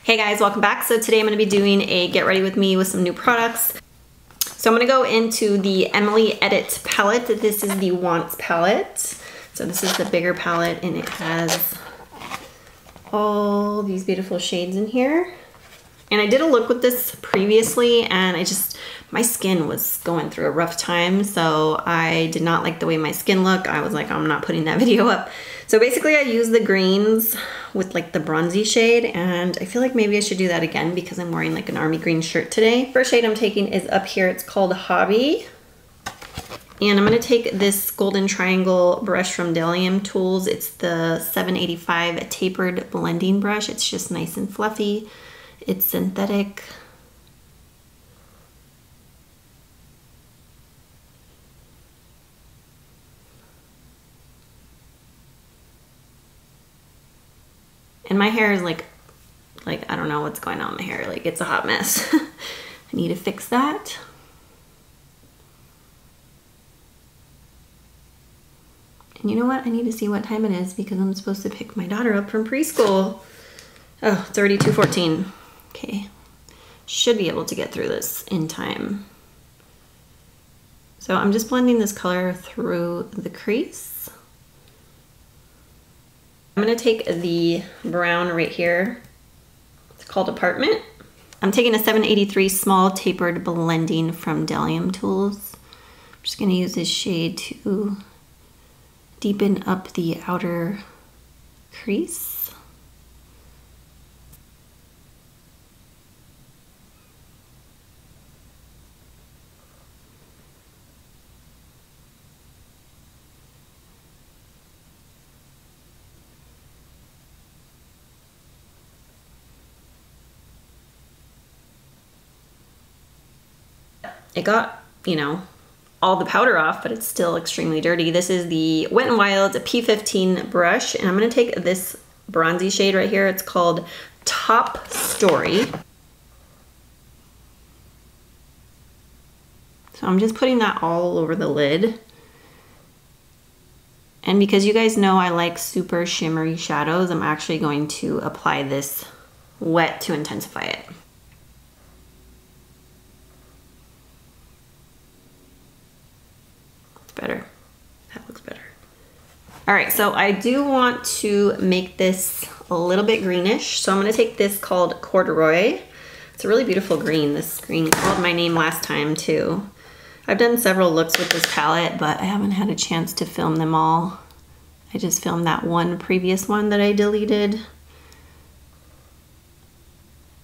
Hey guys, welcome back. So today I'm going to be doing a get ready with me with some new products. So I'm going to go into the Emily Edit palette. This is the Wants palette. So this is the bigger palette and it has all these beautiful shades in here. And I did a look with this previously and my skin was going through a rough time, so I did not like the way my skin looked. I was like, I'm not putting that video up. So basically I used the greens with like the bronzy shade, and I feel like maybe I should do that again because I'm wearing like an army green shirt today. First shade I'm taking is up here. It's called Hobby. And I'm gonna take this golden triangle brush from BDELLIUM Tools. It's the 785 tapered blending brush. It's just nice and fluffy. It's synthetic. And my hair is like I don't know what's going on with my hair. Like, it's a hot mess. I need to fix that. And you know what? I need to see what time it is because I'm supposed to pick my daughter up from preschool. Oh, it's already 2:14. Okay. Should be able to get through this in time. So I'm just blending this color through the crease. I'm gonna take the brown right here. It's called Apartment. I'm taking a 783 small tapered blending from BDELLIUM Tools. I'm just gonna use this shade to deepen up the outer crease. It got, you know, all the powder off, but it's still extremely dirty. This is the Wet n Wild P15 brush, and I'm gonna take this bronzy shade right here. It's called Top Story. So I'm just putting that all over the lid. And because you guys know I like super shimmery shadows, I'm actually going to apply this wet to intensify it. Better. That looks better. All right, so I do want to make this a little bit greenish. So I'm gonna take this called Corduroy. It's a really beautiful green. This green called my name last time too. I've done several looks with this palette, but I haven't had a chance to film them all. I just filmed that one previous one that I deleted.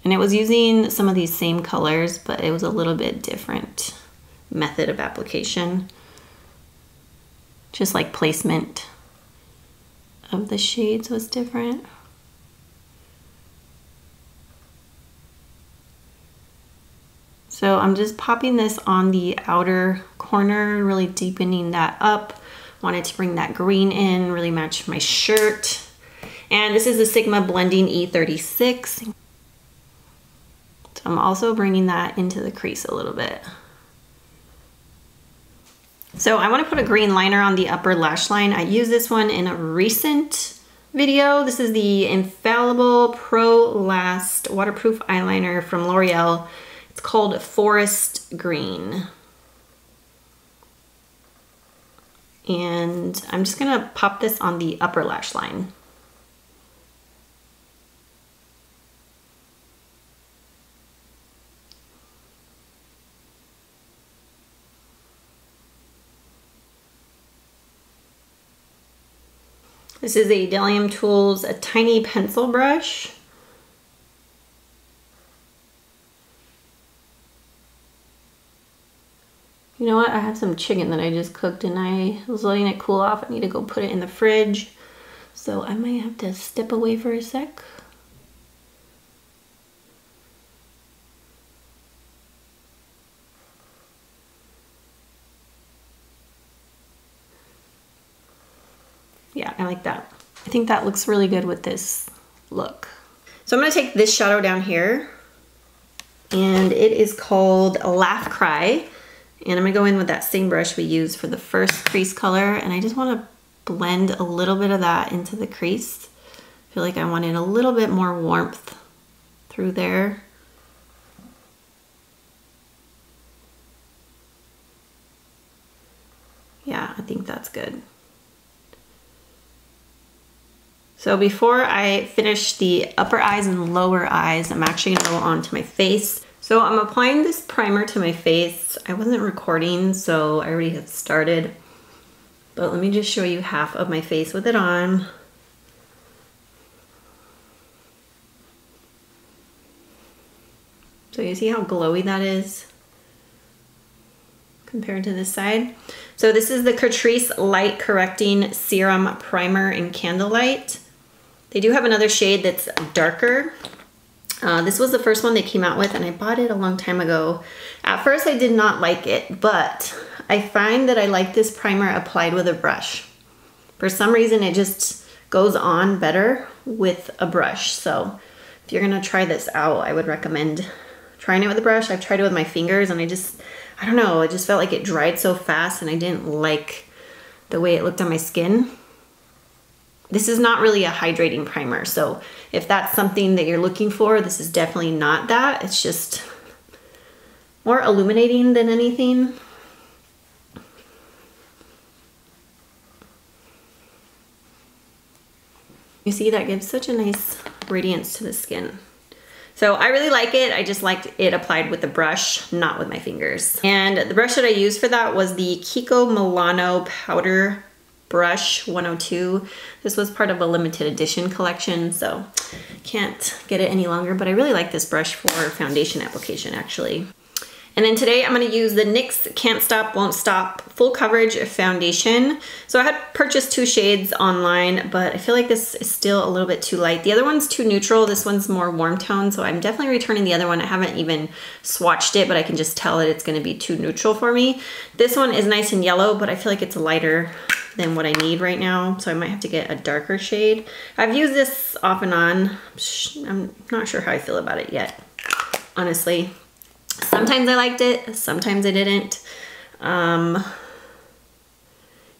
And it was using some of these same colors, but it was a little bit different method of application. Just like placement of the shades was different. So I'm just popping this on the outer corner, really deepening that up. Wanted to bring that green in, really match my shirt. And this is the Sigma Blending E36. So I'm also bringing that into the crease a little bit. So I want to put a green liner on the upper lash line. I used this one in a recent video. This is the Infallible Pro Last Waterproof Eyeliner from L'Oreal. It's called Forest Green. And I'm just gonna pop this on the upper lash line. This is a BDELLIUM Tools, a tiny pencil brush. You know what? I have some chicken that I just cooked and I was letting it cool off. I need to go put it in the fridge. So I might have to step away for a sec. Yeah, I like that. I think that looks really good with this look. So I'm gonna take this shadow down here and it is called Laugh Cry. And I'm gonna go in with that same brush we used for the first crease color, and I just wanna blend a little bit of that into the crease. I feel like I wanted a little bit more warmth through there. Yeah, I think that's good. So before I finish the upper eyes and lower eyes, I'm actually gonna go on to my face. So I'm applying this primer to my face. I wasn't recording, so I already had started. But let me just show you half of my face with it on. So you see how glowy that is compared to this side? So this is the Catrice Light Correcting Serum Primer in Candlelight. They do have another shade that's darker. This was the first one they came out with, and I bought it a long time ago. At first I did not like it, but I find that I like this primer applied with a brush. For some reason it just goes on better with a brush. So if you're gonna try this out, I would recommend trying it with a brush. I've tried it with my fingers and I don't know, it just felt like it dried so fast and I didn't like the way it looked on my skin. This is not really a hydrating primer, so if that's something that you're looking for, this is definitely not that. It's just more illuminating than anything. You see, that gives such a nice radiance to the skin. So I really like it. I just liked it applied with a brush, not with my fingers. And the brush that I used for that was the Kiko Milano Powder brush 102. This was part of a limited edition collection, so can't get it any longer, but I really like this brush for foundation application actually. And then today I'm going to use the NYX Can't Stop Won't Stop Full Coverage Foundation. So I had purchased 2 shades online, but I feel like this is still a little bit too light. The other one's too neutral. This one's more warm tone, so I'm definitely returning the other one. I haven't even swatched it, but I can just tell that it's going to be too neutral for me. This one is nice and yellow, but I feel like it's lighter than what I need right now, so I might have to get a darker shade. I've used this off and on. I'm not sure how I feel about it yet, honestly. Sometimes I liked it, sometimes I didn't. I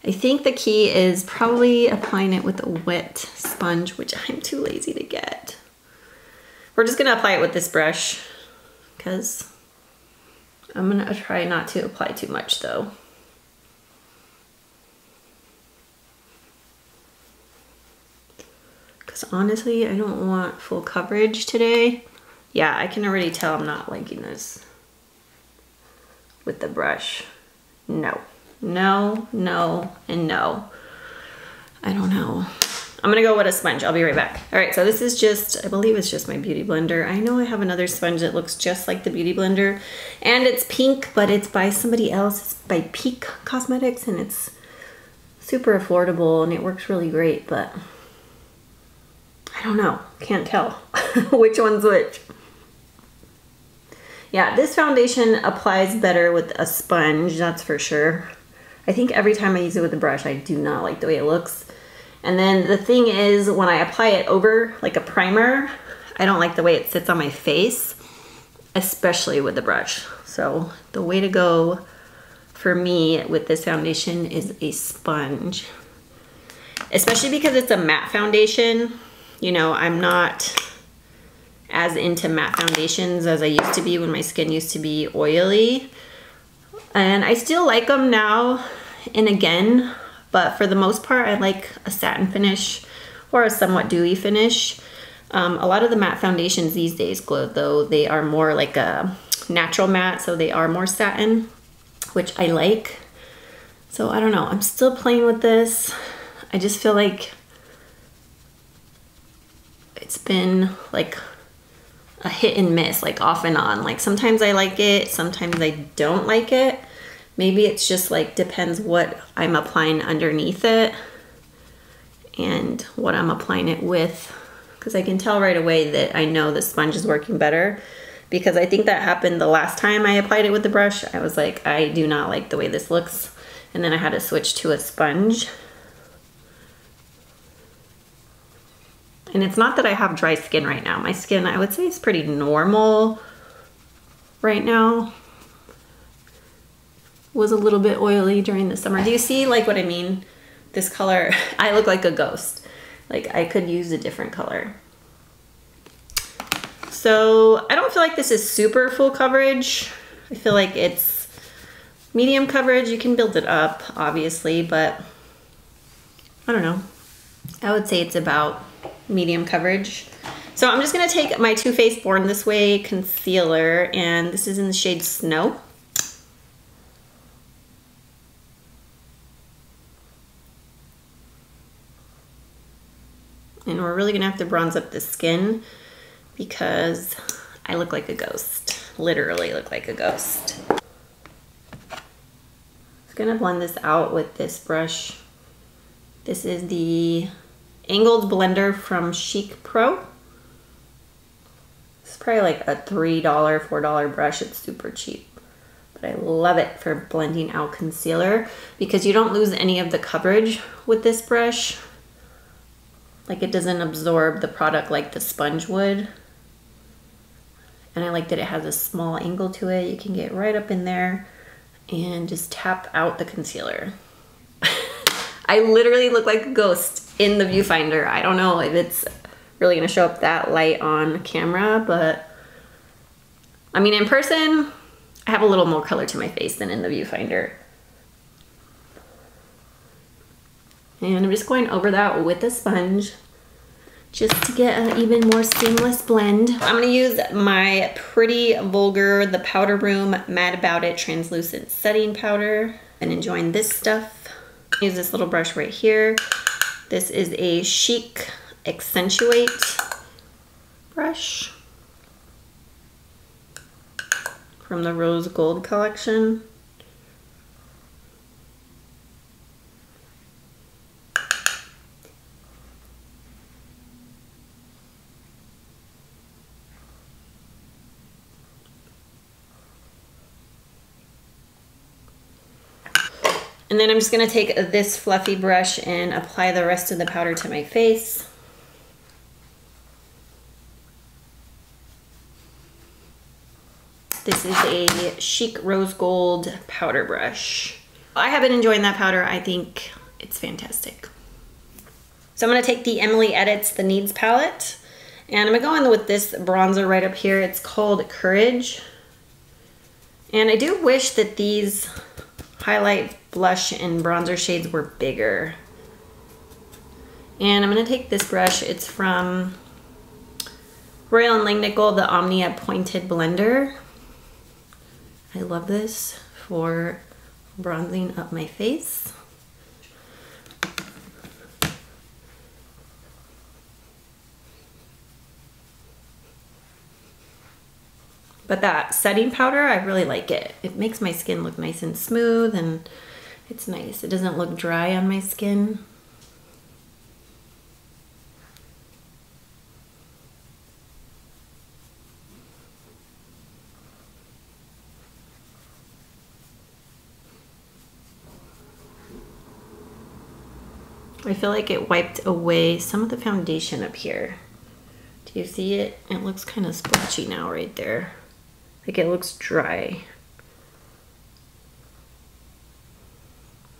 think the key is probably applying it with a wet sponge, which I'm too lazy to get. We're just gonna apply it with this brush because I'm gonna try not to apply too much though. Because honestly, I don't want full coverage today. Yeah, I can already tell I'm not liking this with the brush. No, no, no, and no. I don't know. I'm gonna go with a sponge. I'll be right back. All right, so this is just, I believe it's just my Beauty Blender. I know I have another sponge that looks just like the Beauty Blender, and it's pink, but it's by somebody else. It's by Peak Cosmetics, and it's super affordable, and it works really great, but I don't know. Can't tell which one's which. Yeah, this foundation applies better with a sponge, that's for sure. I think every time I use it with a brush, I do not like the way it looks. And then the thing is, when I apply it over like a primer, I don't like the way it sits on my face, especially with the brush. So the way to go for me with this foundation is a sponge. Especially because it's a matte foundation. You know, I'm not as into matte foundations as I used to be when my skin used to be oily. And I still like them now and again, but for the most part, I like a satin finish or a somewhat dewy finish. A lot of the matte foundations these days, though, they are more like a natural matte, so they are more satin, which I like. So I don't know, I'm still playing with this. I just feel like it's been like a hit and miss, like off and on. Like sometimes I like it, sometimes I don't like it. Maybe it's just like depends what I'm applying underneath it and what I'm applying it with, because I can tell right away that I know the sponge is working better, because I think that happened the last time I applied it with the brush. I was like, I do not like the way this looks, and then I had to switch to a sponge. And it's not that I have dry skin right now. My skin, I would say, is pretty normal right now. Was a little bit oily during the summer. Do you see like what I mean? This color, I look like a ghost. Like I could use a different color. So I don't feel like this is super full coverage. I feel like it's medium coverage. You can build it up, obviously, but I don't know. I would say it's about medium coverage. So I'm just gonna take my Too Faced Born This Way concealer, and this is in the shade Snow. And we're really gonna have to bronze up the skin because I look like a ghost. Literally look like a ghost. I'm just gonna blend this out with this brush. This is the angled blender from GEEK Pro. It's probably like a $3, $4 brush. It's super cheap. But I love it for blending out concealer because you don't lose any of the coverage with this brush. Like, it doesn't absorb the product like the sponge would. And I like that it has a small angle to it. You can get right up in there and just tap out the concealer. I literally look like a ghost in the viewfinder. I don't know if it's really gonna show up that light on camera, but I mean, in person, I have a little more color to my face than in the viewfinder. And I'm just going over that with a sponge just to get an even more seamless blend. I'm gonna use my Pretty Vulgar The Powder Room Mad About It Translucent Setting Powder and enjoying this stuff. Use this little brush right here. This is a GEEK Accentuate brush from the Rose Gold collection. And then I'm just gonna take this fluffy brush and apply the rest of the powder to my face. This is a GEEK Rose Gold powder brush. I have been enjoying that powder. I think it's fantastic. So I'm gonna take the Emily Edits The Needs palette, and I'm gonna go in with this bronzer right up here. It's called Courage. And I do wish that these highlight, blush, and bronzer shades were bigger. And I'm gonna take this brush. It's from Royal and Langnickel, the Omnia Pointed Blender. I love this for bronzing up my face. But that setting powder, I really like it. It makes my skin look nice and smooth, and it's nice. It doesn't look dry on my skin. I feel like it wiped away some of the foundation up here. Do you see it? It looks kind of splotchy now right there. Like it looks dry.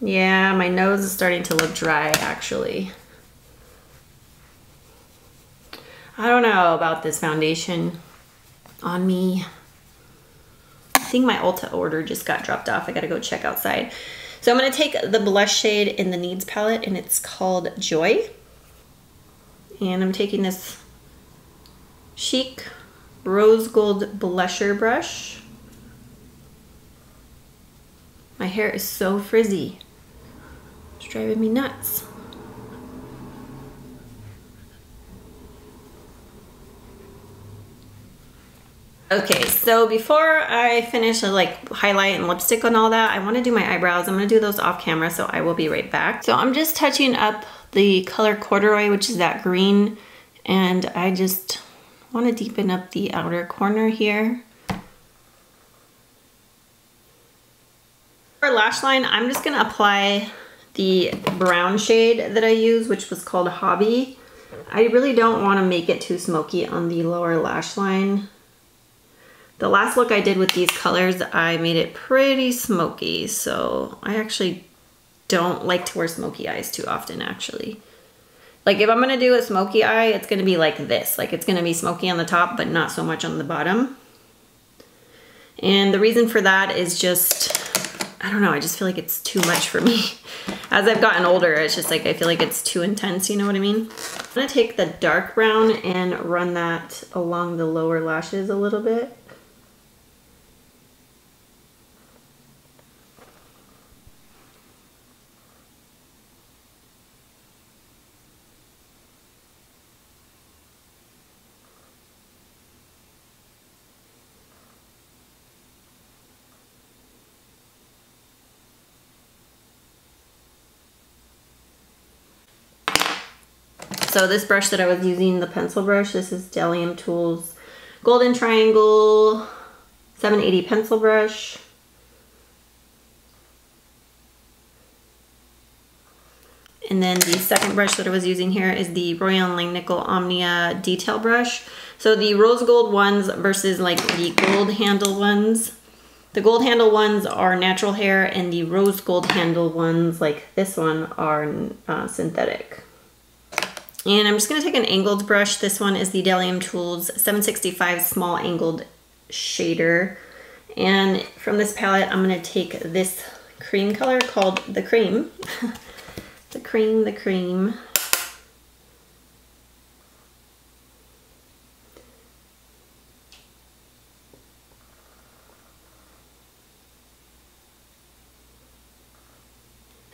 Yeah, my nose is starting to look dry actually. I don't know about this foundation on me. I think my Ulta order just got dropped off. I gotta go check outside. So I'm gonna take the blush shade in the Needs palette, and it's called Joy. And I'm taking this GEEK Rose Gold blusher brush. My hair is so frizzy. It's driving me nuts. Okay, so before I finish like highlight and lipstick and all that, I want to do my eyebrows. I'm going to do those off camera, so I will be right back. So I'm just touching up the color Corduroy, which is that green, and I just want to deepen up the outer corner here. For lash line, I'm just going to apply the brown shade that I use, which was called Hobby. I really don't want to make it too smoky on the lower lash line. The last look I did with these colors, I made it pretty smoky, so I actually don't like to wear smoky eyes too often, actually. Like if I'm gonna do a smoky eye, it's gonna be like this. Like it's gonna be smoky on the top, but not so much on the bottom. And the reason for that is just, I don't know, I just feel like it's too much for me. As I've gotten older, it's just like, I feel like it's too intense, you know what I mean? I'm gonna take the dark brown and run that along the lower lashes a little bit. So this brush that I was using, the pencil brush, this is BDELLIUM Tools Golden Triangle 780 pencil brush. And then the second brush that I was using here is the Royal Langnickel Omnia detail brush. So the rose gold ones versus like the gold handle ones. The gold handle ones are natural hair and the rose gold handle ones, like this one, are synthetic. And I'm just gonna take an angled brush. This one is the BDELLIUM Tools 765 small angled shader. And from this palette, I'm gonna take this cream color called the Cream. the Cream.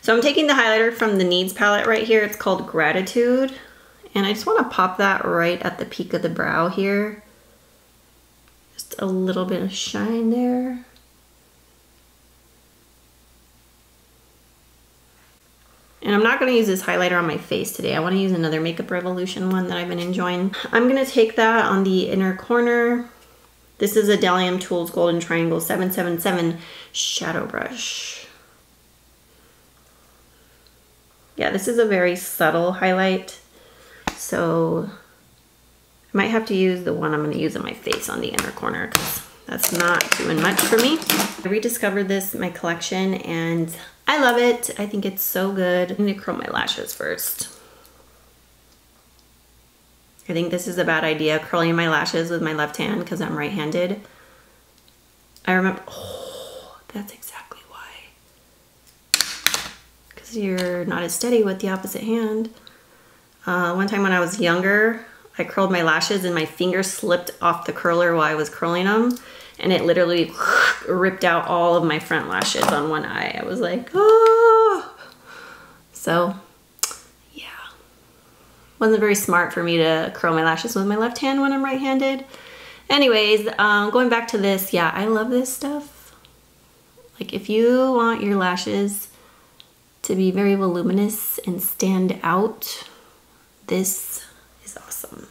So I'm taking the highlighter from the Needs palette right here. It's called Gratitude. And I just want to pop that right at the peak of the brow here. Just a little bit of shine there. And I'm not going to use this highlighter on my face today. I want to use another Makeup Revolution one that I've been enjoying. I'm going to take that on the inner corner. This is a BDELLIUM Tools Golden Triangle 777 shadow brush. Yeah, this is a very subtle highlight. So I might have to use the one I'm going to use on my face on the inner corner because that's not doing much for me. I rediscovered this in my collection and I love it. I think it's so good. I'm going to curl my lashes first. I think this is a bad idea, curling my lashes with my left hand because I'm right-handed. I remember, oh, that's exactly why. Because you're not as steady with the opposite hand. One time when I was younger, I curled my lashes and my finger slipped off the curler while I was curling them. And it literally ripped out all of my front lashes on one eye. I was like, oh. So, yeah. Wasn't very smart for me to curl my lashes with my left hand when I'm right-handed. Anyways, going back to this, yeah, I love this stuff. Like if you want your lashes to be very voluminous and stand out, this is awesome.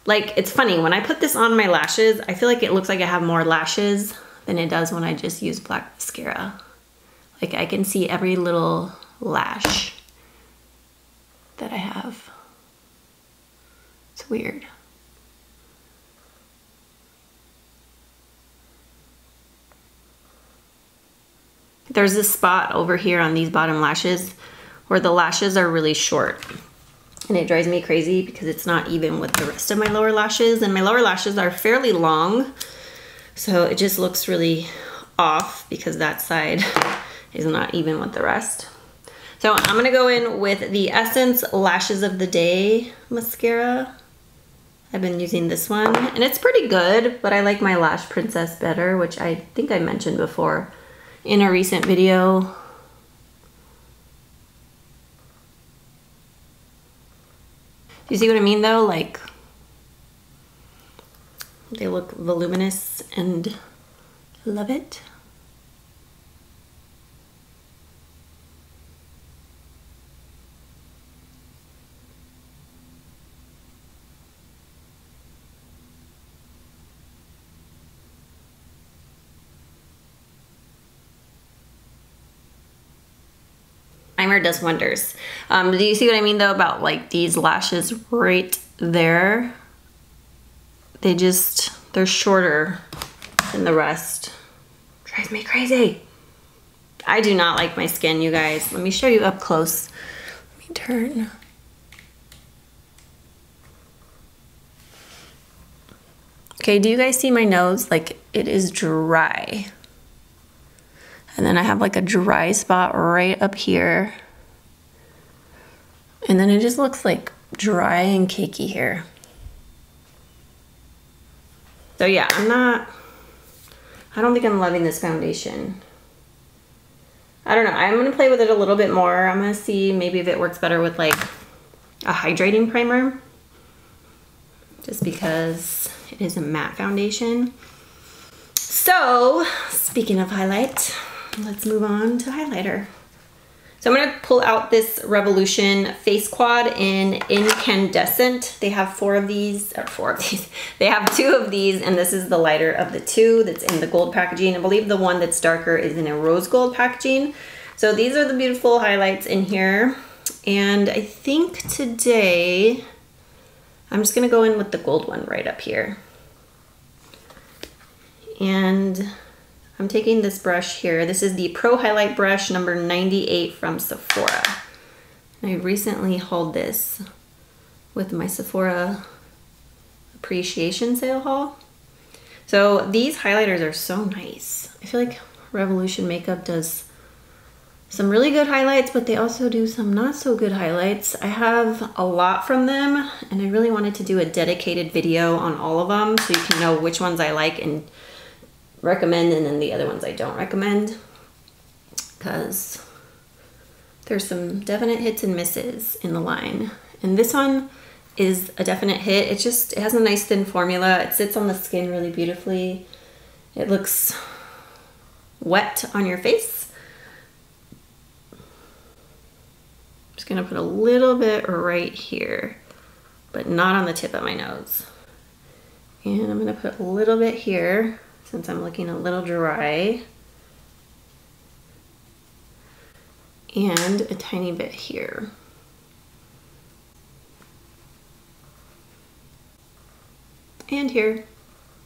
Like, it's funny, when I put this on my lashes, I feel like it looks like I have more lashes than it does when I just use black mascara. Like, I can see every little lash that I have. It's weird. There's this spot over here on these bottom lashes where the lashes are really short. And it drives me crazy because it's not even with the rest of my lower lashes. And my lower lashes are fairly long. So it just looks really off because that side is not even with the rest. So I'm gonna go in with the Essence Lashes of the Day mascara. I've been using this one and it's pretty good, but I like my Lash Princess better, which I think I mentioned before in a recent video. Do you see what I mean though? Like, they look voluminous and I love it. Primer does wonders. Do you see what I mean though about like these lashes right there? They're shorter than the rest. Drives me crazy. I do not like my skin, you guys. Let me show you up close. Let me turn. Okay, do you guys see my nose? Like, it is dry. And then I have like a dry spot right up here. And then it just looks like dry and cakey here. So yeah, I don't think I'm loving this foundation. I don't know, I'm gonna play with it a little bit more. I'm gonna see maybe if it works better with like a hydrating primer, just because it is a matte foundation. So, speaking of highlight, let's move on to highlighter. So I'm gonna pull out this Revolution Face Quad in Incandescent. They have 4 of these, or 4 of these. They have 2 of these, and this is the lighter of the 2 that's in the gold packaging. I believe the one that's darker is in a rose gold packaging. So these are the beautiful highlights in here. And I think today, I'm just gonna go in with the gold one right up here. And I'm taking this brush here. This is the Pro Highlight Brush number 98 from Sephora. And I recently hauled this with my Sephora appreciation sale haul. So these highlighters are so nice. I feel like Revolution Makeup does some really good highlights, but they also do some not so good highlights. I have a lot from them, and I really wanted to do a dedicated video on all of them so you can know which ones I like and recommend, and then the other ones I don't recommend, because there's some definite hits and misses in the line. And this one is a definite hit. It has a nice thin formula. It sits on the skin really beautifully. It looks wet on your face. Just gonna put a little bit right here, but not on the tip of my nose. And I'm gonna put a little bit here, since I'm looking a little dry, and a tiny bit here. And here.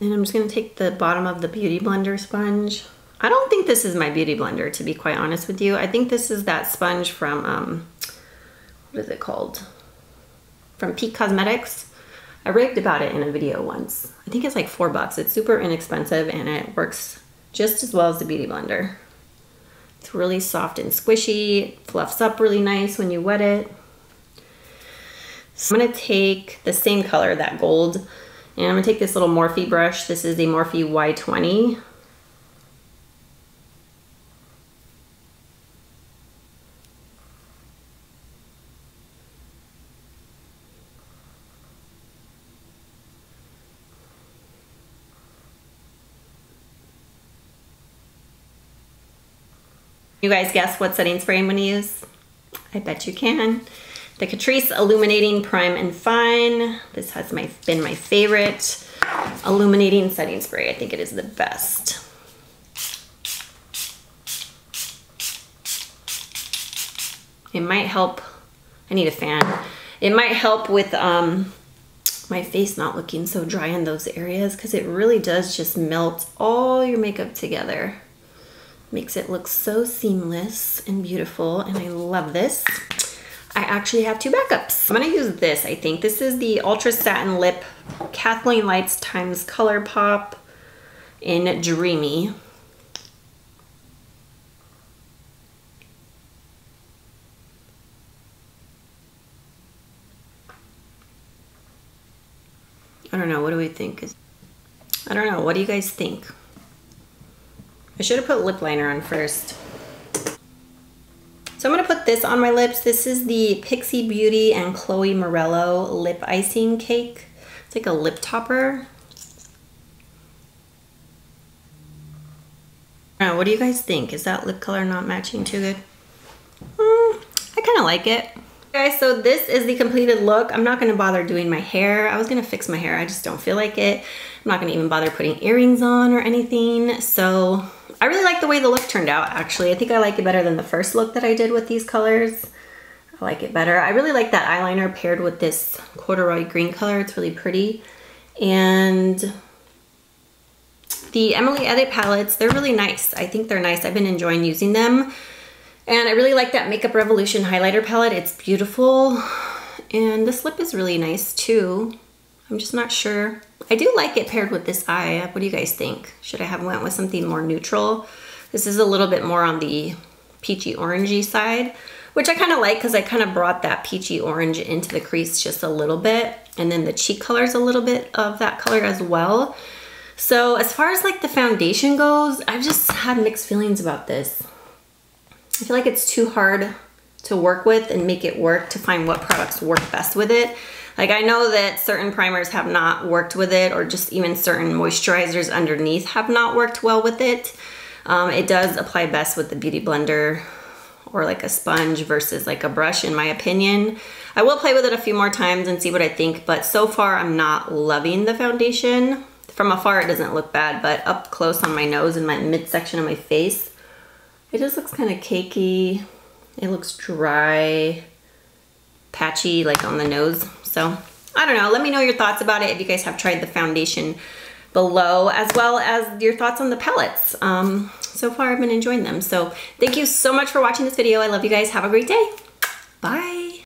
And I'm just gonna take the bottom of the Beauty Blender sponge. I don't think this is my Beauty Blender, to be quite honest with you. I think this is that sponge from, what is it called? From Peak Cosmetics. I raved about it in a video once. I think it's like $4. It's super inexpensive, and it works just as well as the Beauty Blender. It's really soft and squishy. It fluffs up really nice when you wet it. So I'm gonna take the same color, that gold, and I'm gonna take this little Morphe brush. This is the Morphe Y20. You guys guess what setting spray I'm gonna use? I bet you can. The Catrice Illuminating Prime and Fine. This has been my favorite illuminating setting spray. I think it is the best. It might help, I need a fan. It might help with my face not looking so dry in those areas, because it really does just melt all your makeup together. Makes it look so seamless and beautiful, and I love this. I actually have 2 backups. I'm gonna use this, I think. This is the Ultra Satin Lip Kathleen Lights times Color Pop in Dreamy. I don't know, what do we think? I don't know, what do you guys think? I should have put lip liner on first. So I'm gonna put this on my lips. This is the Pixi Beauty and Chloe Morello Lip Icing Cake. It's like a lip topper. I don't know, what do you guys think? Is that lip color not matching too good? I kind of like it. Guys, so this is the completed look. I'm not gonna bother doing my hair. I was gonna fix my hair, I just don't feel like it. I'm not gonna even bother putting earrings on or anything. So I really like the way the look turned out, actually. I think I like it better than the first look that I did with these colors. I like it better. I really like that eyeliner paired with this corduroy green color. It's really pretty. And the Emily Edit palettes, they're really nice. I think they're nice. I've been enjoying using them. And I really like that Makeup Revolution highlighter palette. It's beautiful. And this lip is really nice too. I'm just not sure. I do like it paired with this eye. What do you guys think? Should I have went with something more neutral? This is a little bit more on the peachy orangey side, which I kind of like because I kind of brought that peachy orange into the crease just a little bit. And then the cheek color is a little bit of that color as well. So as far as like the foundation goes, I've just had mixed feelings about this. I feel like it's too hard to work with and make it work to find what products work best with it. Like I know that certain primers have not worked with it, or just even certain moisturizers underneath have not worked well with it. It does apply best with the Beauty Blender or like a sponge versus like a brush in my opinion. I will play with it a few more times and see what I think, but so far I'm not loving the foundation. From afar it doesn't look bad, but up close on my nose and my midsection of my face, it just looks kind of cakey. It looks dry, patchy, like on the nose. So I don't know, let me know your thoughts about it if you guys have tried the foundation below, as well as your thoughts on the palettes. So far I've been enjoying them. So thank you so much for watching this video. I love you guys. Have a great day. Bye.